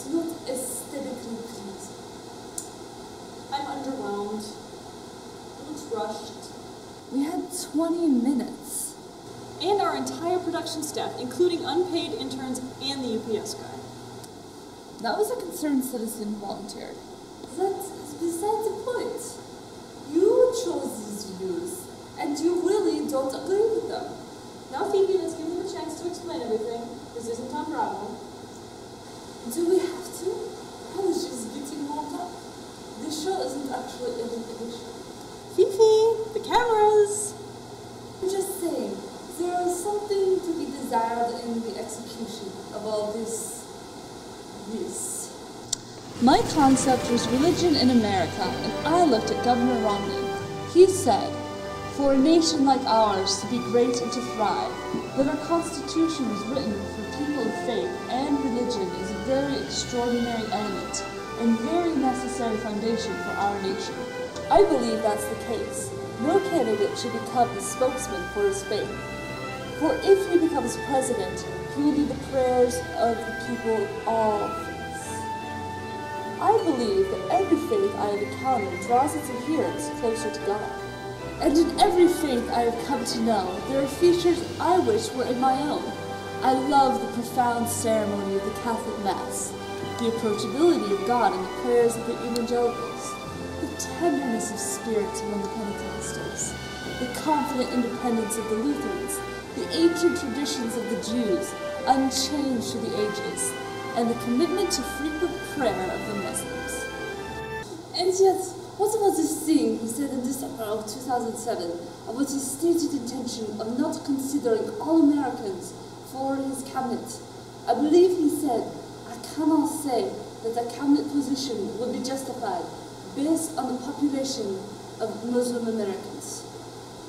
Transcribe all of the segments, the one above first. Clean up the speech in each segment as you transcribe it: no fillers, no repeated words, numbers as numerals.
It's not aesthetically pleasing. I'm underwhelmed. It looks rushed. We had 20 minutes. And our entire production staff, including unpaid interns and the UPS guy. That was a concerned citizen who volunteered. That's beside the point. You chose these views, and you really don't agree with them. Now, Phoebe, let's give them a chance to explain everything. This isn't on Bravo. Do we have to? I was just getting warmed up. This show isn't actually education. Fifi, the cameras! I'm just saying, there is something to be desired in the execution of all this. My concept was religion in America, and I looked at Governor Romney. He said, "For a nation like ours to be great and to thrive, that our Constitution was written for people of faith and religion is a very extraordinary element and very necessary foundation for our nation." I believe that's the case. No candidate should become the spokesman for his faith. For if he becomes president, he will need the prayers of the people of all faiths. I believe that every faith I have encountered draws its adherents closer to God. And in every faith I have come to know, there are features I wish were in my own. I love the profound ceremony of the Catholic Mass, the approachability of God in the prayers of the evangelicals, the tenderness of spirit among the Pentecostals, the confident independence of the Lutherans, the ancient traditions of the Jews, unchanged through the ages, and the commitment to frequent prayer of the Muslims. And yet, what about this thing he said in December of 2007 about his stated intention of not considering all Americans for his cabinet? I believe he said, "I cannot say that a cabinet position will be justified based on the population of Muslim Americans."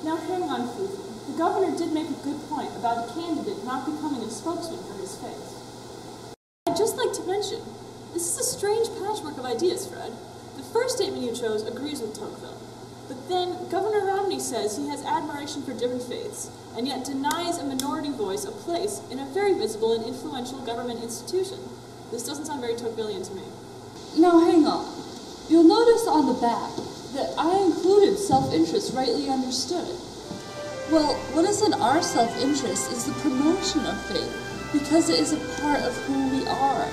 Now hang on, Fifi. The governor did make a good point about a candidate not becoming a spokesman for his faith. I'd just like to mention, this is a strange patchwork of ideas, Fred. The first statement you chose agrees with Tocqueville. But then Governor Romney says he has admiration for different faiths, and yet denies a minority voice a place in a very visible and influential government institution. This doesn't sound very Tocquevillian to me. Now hang on. You'll notice on the back that I included self-interest rightly understood. Well, what is in our self-interest is the promotion of faith, because it is a part of who we are.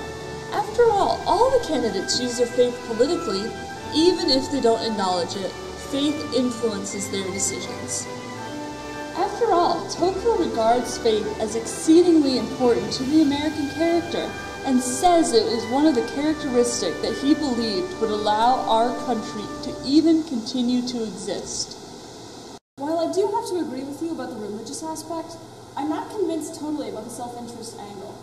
After all the candidates use their faith politically, even if they don't acknowledge it. Faith influences their decisions. After all, Tocqueville regards faith as exceedingly important to the American character, and says it was one of the characteristics that he believed would allow our country to even continue to exist. While I do have to agree with you about the religious aspect, I'm not convinced totally about the self-interest angle.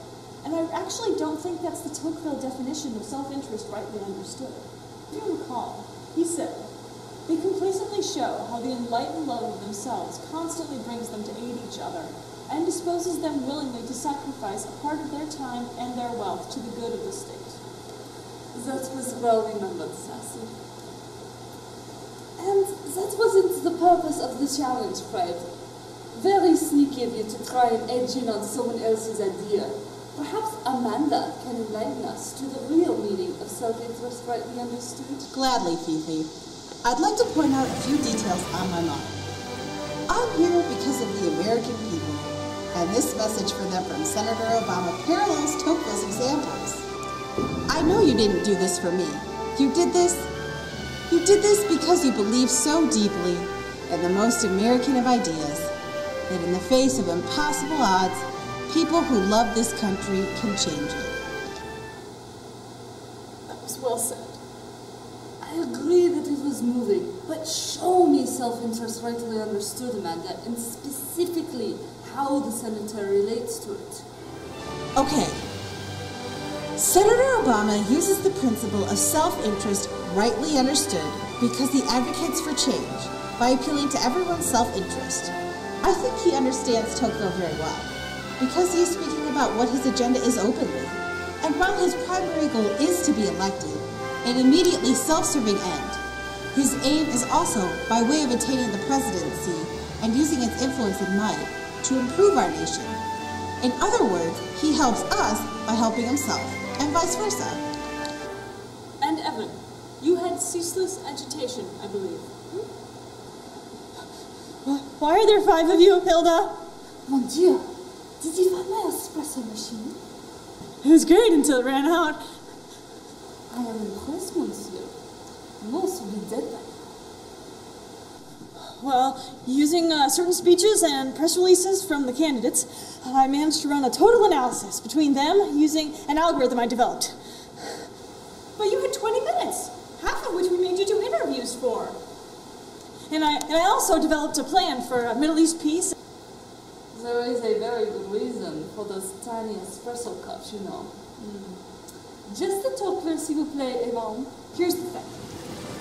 And I actually don't think that's the Tocqueville definition of self-interest rightly understood. If you recall, he said, "They complacently show how the enlightened love of themselves constantly brings them to aid each other, and disposes them willingly to sacrifice a part of their time and their wealth to the good of the state." That was well remembered, Sassy. And that wasn't the purpose of the challenge, Fred. Very sneaky of you to try and edge in on someone else's idea. Perhaps Amanda can enlighten us to the real meaning of self-interest rightly understood? Gladly, Fifi. I'd like to point out a few details on my mind. I'm here because of the American people, and this message for them from Senator Obama parallels Tocqueville's examples. I know you didn't do this for me. You did this because you believe so deeply in the most American of ideas, that in the face of impossible odds, people who love this country can change it. That was well said. I agree that it was moving, but show me self-interest rightly understood, Amanda, and specifically how the senator relates to it. Okay. Senator Obama uses the principle of self-interest rightly understood because he advocates for change by appealing to everyone's self-interest. I think he understands Tocqueville very well, because he is speaking about what his agenda is openly. And while his primary goal is to be elected, an immediately self-serving end, his aim is also, by way of attaining the presidency and using its influence and might, to improve our nation. In other words, he helps us by helping himself, and vice versa. Evan, you had ceaseless agitation, I believe. Why are there 5 of you, Hilda? Mon Dieu, did you find my espresso machine? It was great until it ran out. I am impressed, monsieur. Most will be dead by now. Well, using certain speeches and press releases from the candidates, I managed to run a total analysis between them using an algorithm I developed. But you had 20 minutes, half of which we made you do interviews for. And I also developed a plan for a Middle East peace. There is a very good reason for those tiny espresso cups, you know. Just a Tocqueville, s'il vous plaît, Evan. Here's the thing.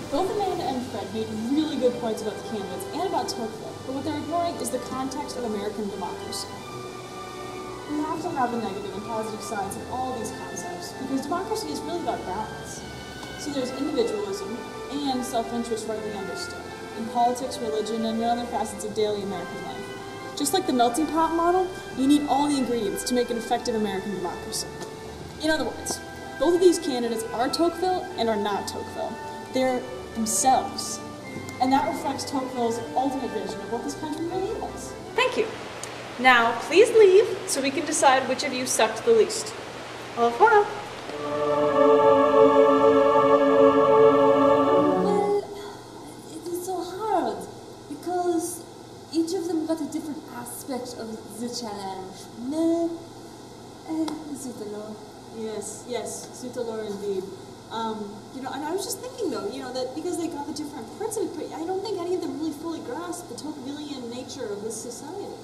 Both Amanda and Fred made really good points about the candidates and about Tocqueville, but what they're ignoring is the context of American democracy. We have to have the negative and positive sides of all these concepts, because democracy is really about balance. So there's individualism and self-interest rightly understood in politics, religion, and other facets of daily American life. Just like the melting pot model, you need all the ingredients to make an effective American democracy. In other words, both of these candidates are Tocqueville and are not Tocqueville. They're themselves. And that reflects Tocqueville's ultimate vision of what this country really is. Thank you. Now, please leave so we can decide which of you sucked the least. Au revoir. Well, it is so hard because each of them got a different aspect of the challenge. No, zut alors. Yes, zut alors indeed. And I was just thinking though, that because they got the different parts of it, but I don't think any of them really fully grasped the Tocquevillian nature of this society.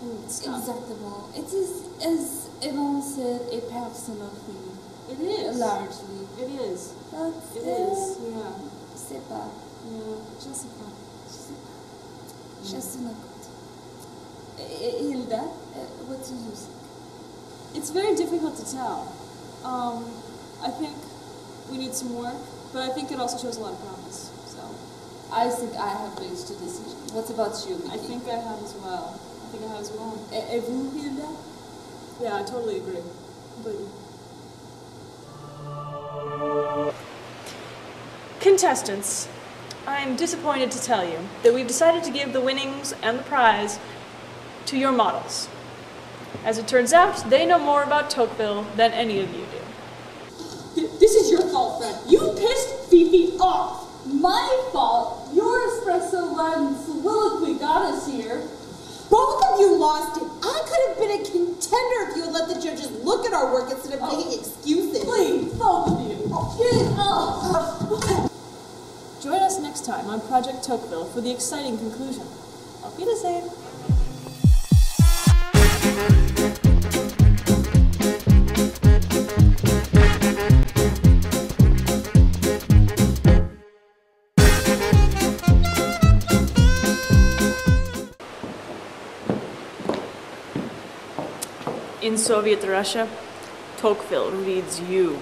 And stuff. Exactement. It is, as Evan said, a personal thing. It is. Largely. It is. But It is, yeah. Je sais pas. Yeah, je sais pas. Je sais not. Hilda, what do you think? It's very difficult to tell. I think we need some work, but I think it also shows a lot of promise. So I think I have reached a decision. What about you, Vicky? I think I have as well. Et vous, Hilda? Yeah, I totally agree. Completely. Contestants, I'm disappointed to tell you that we've decided to give the winnings and the prize to your models. As it turns out, they know more about Tocqueville than any of you do. This is your fault, Fred. You pissed Fifi off. My fault. Your espresso-laden soliloquy got us here. Both of you lost it. I could have been a contender if you had let the judges look at our work instead of making excuses. Please, both of you. Join us next time on Project Tocqueville for the exciting conclusion. Auf Wiedersehen. In Soviet Russia, Tocqueville reads you.